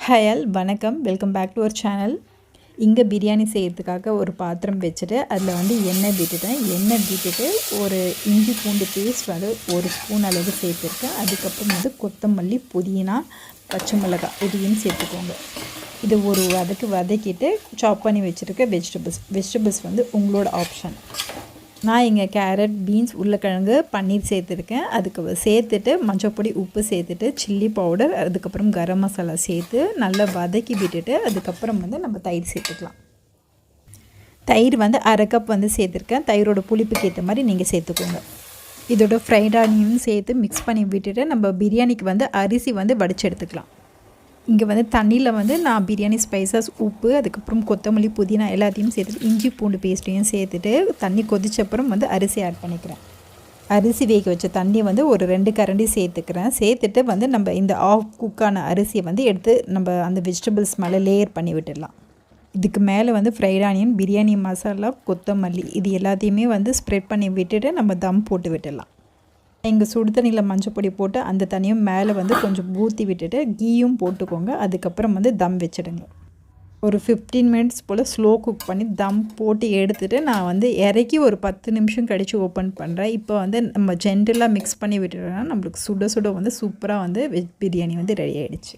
Hi all வணக்கம், welcome back to our channel. இங்கே பிரியாணி செய்கிறதுக்காக ஒரு பாத்திரம் வச்சுட்டு அதில் வந்து எண்ணெய் விட்டுட்டு ஒரு இஞ்சி பூண்டு பேஸ்ட் வந்து ஒரு ஸ்பூன் அளவு சேர்த்துருக்கேன். அதுக்கப்புறம் வந்து கொத்தமல்லி, புதினா, பச்சை மிளகாய் இதையும் சேர்த்துக்கோங்க. இது ஒரு வதக்கிட்டு சாப் பண்ணி வச்சுருக்க வெஜிடபிள்ஸ் வந்து உங்களோட ஆப்ஷன். நான் இங்கே கேரட், பீன்ஸ், உருளைக்கிழங்கு, பன்னீர் சேர்த்துருக்கேன். அதுக்கு சேர்த்துட்டு மஞ்சள் பொடி, உப்பு சேர்த்துட்டு சில்லி பவுடர், அதுக்கப்புறம் கரம் மசாலா சேர்த்து நல்லா வதக்கி விட்டுட்டு அதுக்கப்புறம் வந்து நம்ம தயிர் சேர்த்துக்கலாம். தயிர் வந்து அரை கப் வந்து சேர்த்துருக்கேன். தயிரோட புளிப்புக்கு ஏற்ற மாதிரி நீங்கள் சேர்த்துக்கோங்க. இதோட ஃப்ரைட் ஆனியனும் சேர்த்து மிக்ஸ் பண்ணி விட்டுட்டு நம்ம பிரியாணிக்கு வந்து அரிசி வந்து வடித்து எடுத்துக்கலாம். இங்கே வந்து தண்ணியில் வந்து நான் பிரியாணி ஸ்பைசஸ், உப்பு, அதுக்கப்புறம் கொத்தமல்லி, புதினா எல்லாத்தையும் சேர்த்துட்டு இஞ்சி பூண்டு பேஸ்ட்டையும் சேர்த்துட்டு தண்ணி கொதிச்சப்புறம் வந்து அரிசி ஆட் பண்ணிக்கிறேன். அரிசி வேக வச்ச தண்ணியை வந்து ஒரு 2 கரண்டி சேர்த்துட்டு வந்து நம்ம இந்த ஆஃப் குக்கான அரிசியை வந்து எடுத்து நம்ம அந்த வெஜிடபிள்ஸ் மேலே லேயர் பண்ணி விட்டுடலாம். இதுக்கு மேலே வந்து ஃப்ரைட் ஆனியன், பிரியாணி மசாலா, கொத்தமல்லி இது எல்லாத்தையுமே வந்து ஸ்ப்ரெட் பண்ணி விட்டுட்டு நம்ம தம் போட்டு விட்டுடலாம். இங்கே சுடு தண்ணியில் மஞ்சள் பொடி போட்டு அந்த தண்ணியும் மேலே வந்து கொஞ்சம் ஊற்றி விட்டுட்டு கீயும் போட்டுக்கோங்க. அதுக்கப்புறம் வந்து தம் வச்சிடுங்க. ஒரு 15 மினிட்ஸ் போல் ஸ்லோ குக் பண்ணி தம் போட்டு எடுத்துகிட்டு நான் வந்து இறக்கி ஒரு 10 நிமிஷம் கழித்து ஓப்பன் பண்ணுறேன். இப்போ வந்து நம்ம ஜென்ரலாக மிக்ஸ் பண்ணி விட்டுட்டோம்னா நம்மளுக்கு சுட சுட வந்து சூப்பராக வந்து வெஜ் பிரியாணி வந்து ரெடி ஆகிடுச்சு.